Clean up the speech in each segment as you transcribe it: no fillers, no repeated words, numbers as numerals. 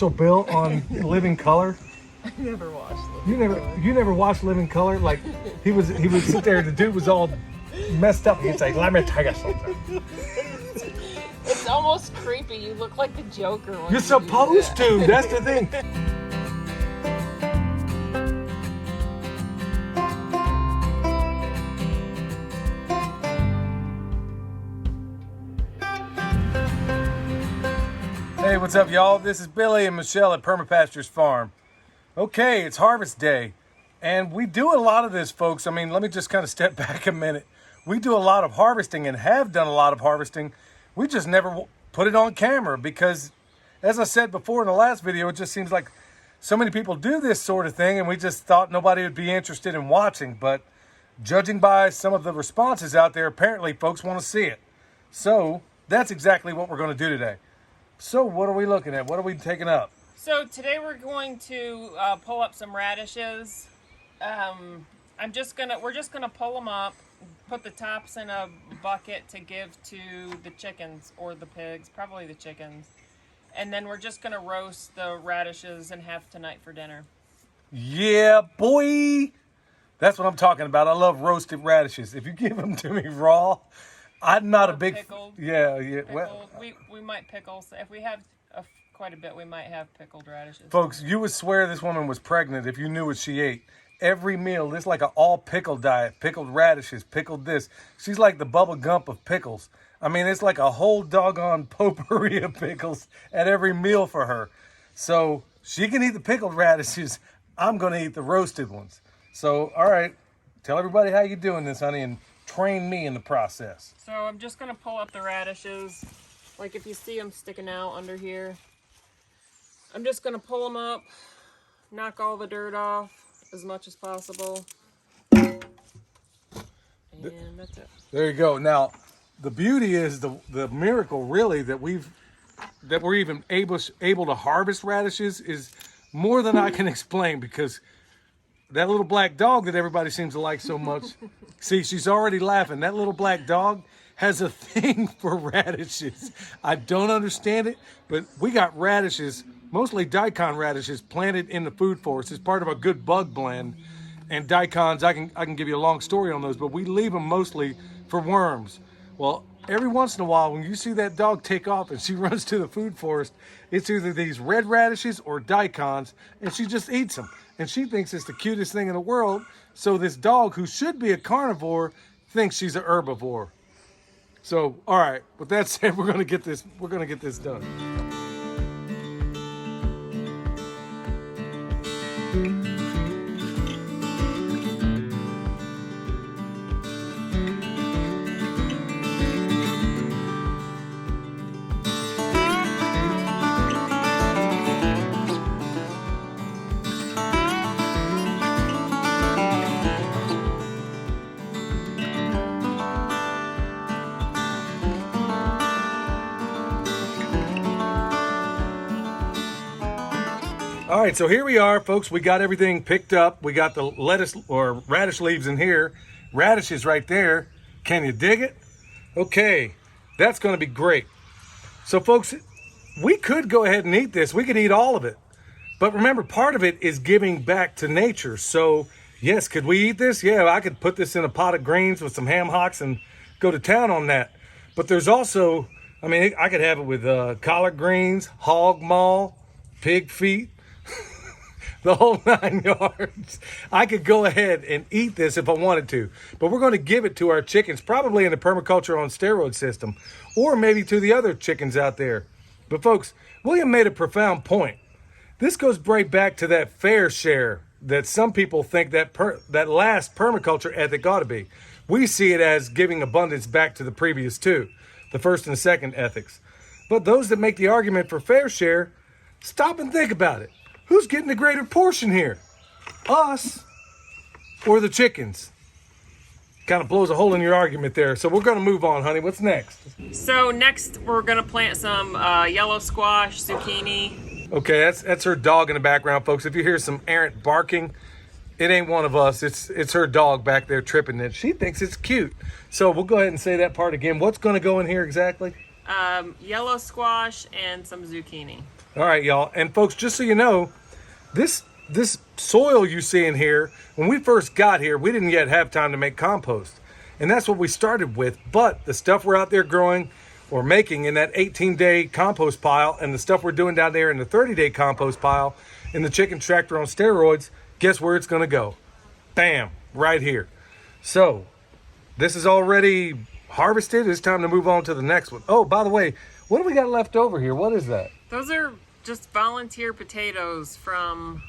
So Bill on Living Color. I never watched Living You never watched Living Color? Like he would sit there, the dude was all messed up. He'd say, "Let me tell you something." It's almost creepy. You look like the Joker when You're supposed to. That's the thing. Hey, what's up, y'all? This is Billy and Michelle at Perma Pastures Farm. Okay, it's harvest day, and we do a lot of this, folks. I mean, let me just kind of step back a minute. We do a lot of harvesting and have done a lot of harvesting. We just never put it on camera because, as I said before in the last video, it just seems like so many people do this sort of thing, and we just thought nobody would be interested in watching. But judging by some of the responses out there, apparently folks want to see it. So that's exactly what we're going to do today. So what are we looking at? What are we taking up? So today we're going to pull up some radishes. We're just gonna pull them up, put the tops in a bucket to give to the chickens or the pigs, probably the chickens. And then we're just gonna roast the radishes and have tonight for dinner. Yeah, boy. That's what I'm talking about. I love roasted radishes. If you give them to me raw, I'm not a big pickled. Yeah. Pickled. Well, we might pickle. So if we have quite a bit, we might have pickled radishes. folks, you would swear this woman was pregnant if you knew what she ate. Every meal, this is like an all pickle diet. Pickled radishes, pickled this. She's like the Bubba Gump of pickles. I mean, it's like a whole doggone potpourri of pickles at every meal for her. So she can eat the pickled radishes. I'm going to eat the roasted ones. So, all right, tell everybody how you're doing this, honey, and train me in the process. So I'm just going to pull up the radishes. Like if you see them sticking out under here, I'm just going to pull them up, knock all the dirt off as much as possible. And that's it. There you go. Now, the beauty is the miracle really that we're even able to harvest radishes is more than I can explain, because that little black dog that everybody seems to like so much, see, she's already laughing. That little black dog has a thing for radishes. I don't understand it, but we got radishes, mostly daikon radishes, planted in the food forest. It's part of a good bug blend. And daikons, I can give you a long story on those, but we leave them mostly for worms. Well, every once in a while, when you see that dog take off and she runs to the food forest, it's either these red radishes or daikons, and she just eats them. And she thinks it's the cutest thing in the world. So this dog, who should be a carnivore, thinks she's an herbivore. So, all right, with that said, we're gonna get this done. All right, so here we are, folks. We got everything picked up. We got the lettuce or radish leaves in here, radishes right there. Can you dig it? Okay, that's going to be great. So, folks, we could go ahead and eat this. We could eat all of it. But remember, part of it is giving back to nature. So, yes, could we eat this? Yeah, I could put this in a pot of greens with some ham hocks and go to town on that. But there's also, I mean, I could have it with collard greens, hog maw, pig feet, the whole 9 yards. I could go ahead and eat this if I wanted to, but we're going to give it to our chickens, probably in the permaculture on steroid system, or maybe to the other chickens out there. But folks, William made a profound point. This goes right back to that fair share that some people think that last permaculture ethic ought to be. We see it as giving abundance back to the previous two, the first and second ethics. But those that make the argument for fair share, stop and think about it. Who's getting the greater portion here? Us or the chickens? Kind of blows a hole in your argument there. So we're going to move on, honey. What's next? So next we're going to plant some yellow squash, zucchini. Okay, that's her dog in the background, folks. If you hear some errant barking, it ain't one of us. It's her dog back there tripping it. She thinks it's cute. So we'll go ahead and say that part again. What's going to go in here exactly? Yellow squash and some zucchini. All right, y'all. And folks, just so you know, this soil you see in here, when we first got here, we didn't yet have time to make compost. And that's what we started with. But the stuff we're out there growing or making in that 18-day compost pile and the stuff we're doing down there in the 30-day compost pile in the chicken tractor on steroids, guess where it's going to go? Bam, right here. So this is already harvested. It's time to move on to the next one. Oh, by the way, what do we got left over here? What is that? Those are just volunteer potatoes from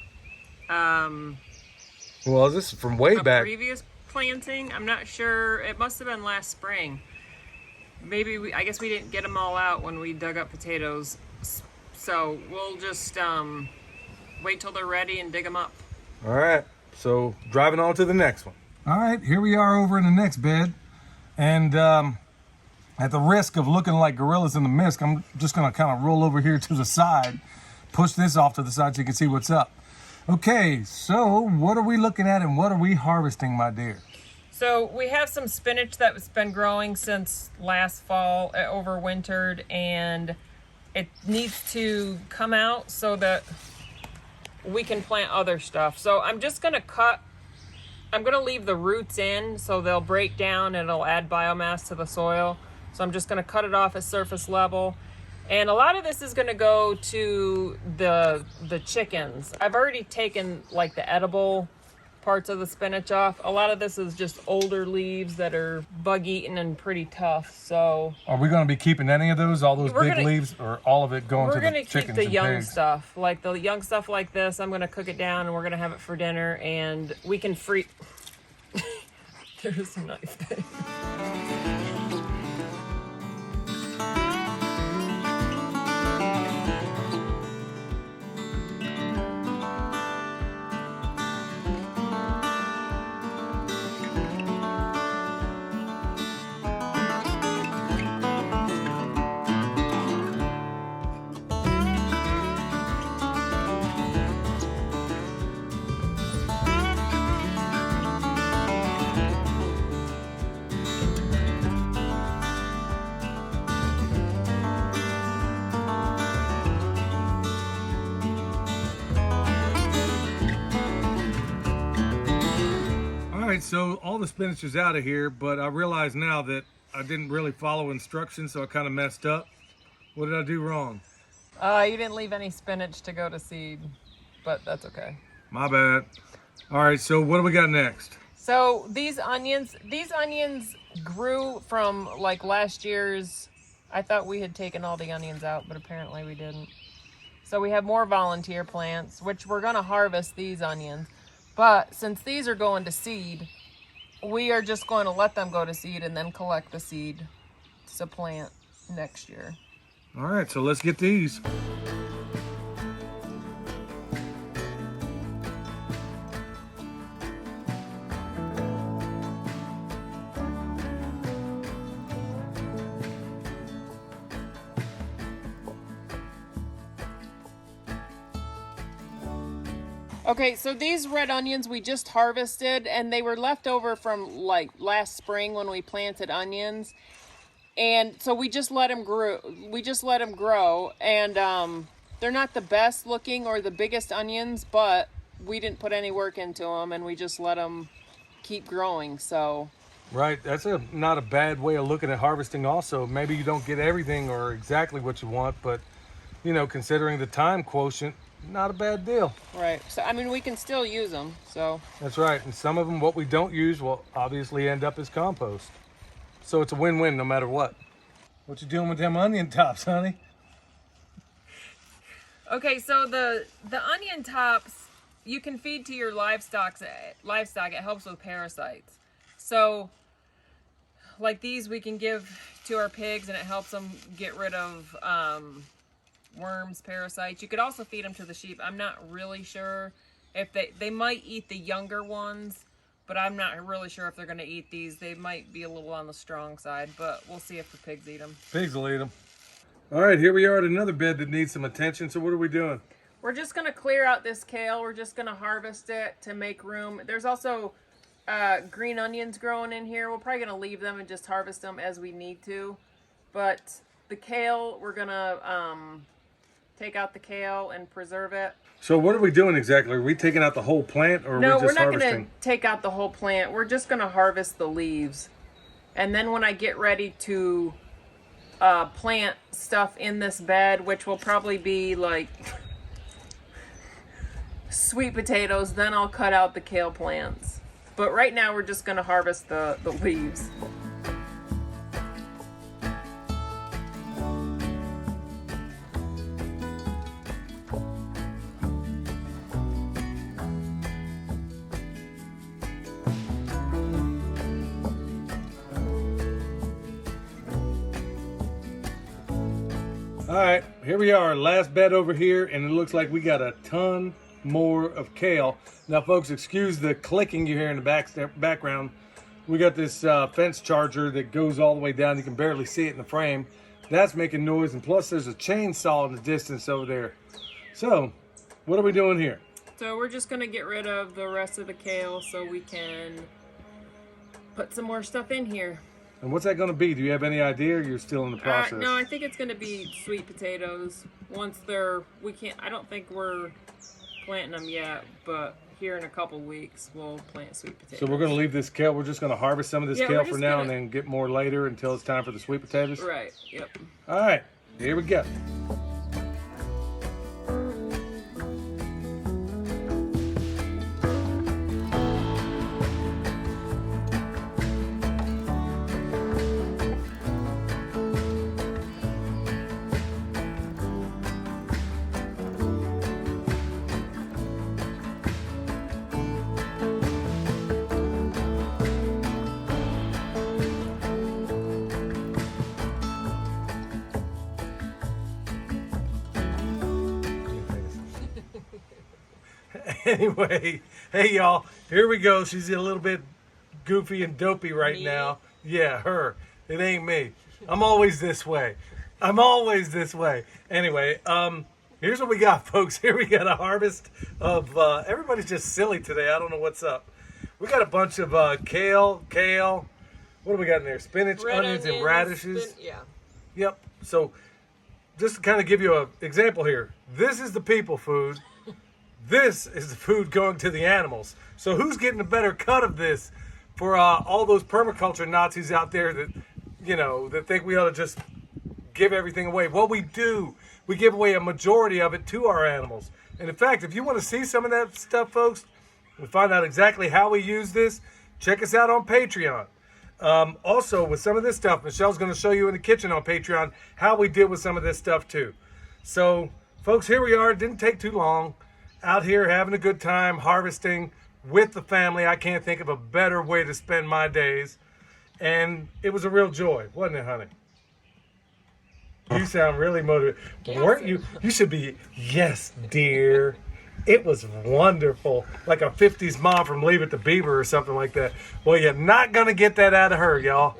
Well, this is from way a back. previous planting. I'm not sure. It must have been last spring. Maybe I guess we didn't get them all out when we dug up potatoes. So we'll just wait till they're ready and dig them up. All right, so driving on to the next one. All right, here we are over in the next bed. And at the risk of looking like gorillas in the mist, I'm just gonna kind of roll over here to the side, push this off to the side so you can see what's up. Okay, so what are we looking at and what are we harvesting, my dear? So we have some spinach that's been growing since last fall, overwintered, and it needs to come out so that we can plant other stuff. So I'm just gonna I'm gonna leave the roots in so they'll break down and it'll add biomass to the soil. So I'm just gonna cut it off at surface level. And a lot of this is gonna go to the chickens. I've already taken like the edible parts of the spinach off. A lot of this is just older leaves that are bug eaten and pretty tough. So are we going to be keeping any of those, all those big leaves, or all of it going to the chickens and pigs? We're going to keep the young stuff, like the young stuff like this. I'm going to cook it down and we're going to have it for dinner, and we can free. There's a knife there. So all the spinach is out of here, but I realize now that I didn't really follow instructions, so I kind of messed up. What did I do wrong? You didn't leave any spinach to go to seed, but that's okay. My bad. All right, so what do we got next? So these onions grew from like last year's. I thought we had taken all the onions out, but apparently we didn't. So we have more volunteer plants, which we're gonna harvest these onions. But since these are going to seed, we are just going to let them go to seed and then collect the seed to plant next year. All right, so let's get these. Okay, so these red onions we just harvested, and they were left over from like last spring when we planted onions. And so we just let them grow. And they're not the best looking or the biggest onions, but we didn't put any work into them, and we just let them keep growing. So right, that's not a bad way of looking at harvesting. Also, maybe you don't get everything or exactly what you want, but you know, considering the time quotient, not a bad deal. Right. So I mean, we can still use them. So that's right. And some of them, what we don't use, will obviously end up as compost. So it's a win-win no matter what. What you doing with them onion tops, honey? Okay, so the onion tops you can feed to your livestock. It helps with parasites. So like these we can give to our pigs, and it helps them get rid of worms, parasites. You could also feed them to the sheep. I'm not really sure if they might eat the younger ones, but I'm not really sure if they're going to eat these. They might be a little on the strong side, but we'll see if the pigs eat them. Pigs will eat them. All right, here we are at another bed that needs some attention. So what are we doing? We're just going to clear out this kale. We're just going to harvest it to make room. There's also green onions growing in here. We're probably going to leave them and just harvest them as we need to. But the kale, we're going to take out the kale and preserve it. So what are we doing exactly? Are we taking out the whole plant, or are No, we we're just not harvesting? going to take out the whole plant. We're just going to harvest the leaves. And then when I get ready to plant stuff in this bed, which will probably be like sweet potatoes, then I'll cut out the kale plants. But right now we're just going to harvest the leaves. All right, here we are, last bed over here, and it looks like we got a ton more of kale. Now, folks, excuse the clicking you hear in the background. We got this fence charger that goes all the way down. You can barely see it in the frame. That's making noise, and plus there's a chainsaw in the distance over there. So, what are we doing here? So we're just going to get rid of the rest of the kale so we can put some more stuff in here. And what's that going to be? Do you have any idea, or you're still in the process? No, I think it's going to be sweet potatoes. Once I don't think we're planting them yet, but here in a couple weeks we'll plant sweet potatoes. So we're going to leave this kale, we're just going to harvest some of this kale for now and then get more later until it's time for the sweet potatoes? Right, yep. All right, here we go. Anyway, hey y'all, here we go. She's a little bit goofy and dopey right now. Yeah, her. It ain't me. I'm always this way. Anyway, here's what we got, folks. Here we got a harvest of, everybody's just silly today. I don't know what's up. We got a bunch of kale. What do we got in there? Spinach, onions, and radishes. Yeah. Yep. So just to kind of give you an example here, this is the people food. This is the food going to the animals. So who's getting a better cut of this for all those permaculture Nazis out there that, that think we ought to just give everything away? Well, we do. We give away a majority of it to our animals. And in fact, if you want to see some of that stuff, folks, and find out exactly how we use this, check us out on Patreon. Also, with some of this stuff, Michelle's going to show you in the kitchen on Patreon how we did with some of this stuff too. So, folks, here we are. It didn't take too long. Out here having a good time, harvesting with the family. I can't think of a better way to spend my days. And it was a real joy, wasn't it, honey? You sound really motivated. Yes. Weren't you? You should be, yes, dear. It was wonderful. Like a 50s mom from Leave It to Beaver or something like that. Well, you're not going to get that out of her, y'all.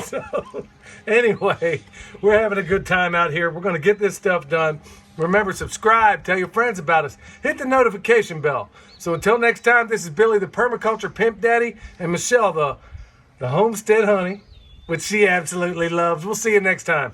So, anyway, we're having a good time out here. We're going to get this stuff done. Remember, subscribe, tell your friends about us, hit the notification bell. So until next time, this is Billy the Permaculture Pimp Daddy and Michelle the Homestead Honey, which she absolutely loves. We'll see you next time.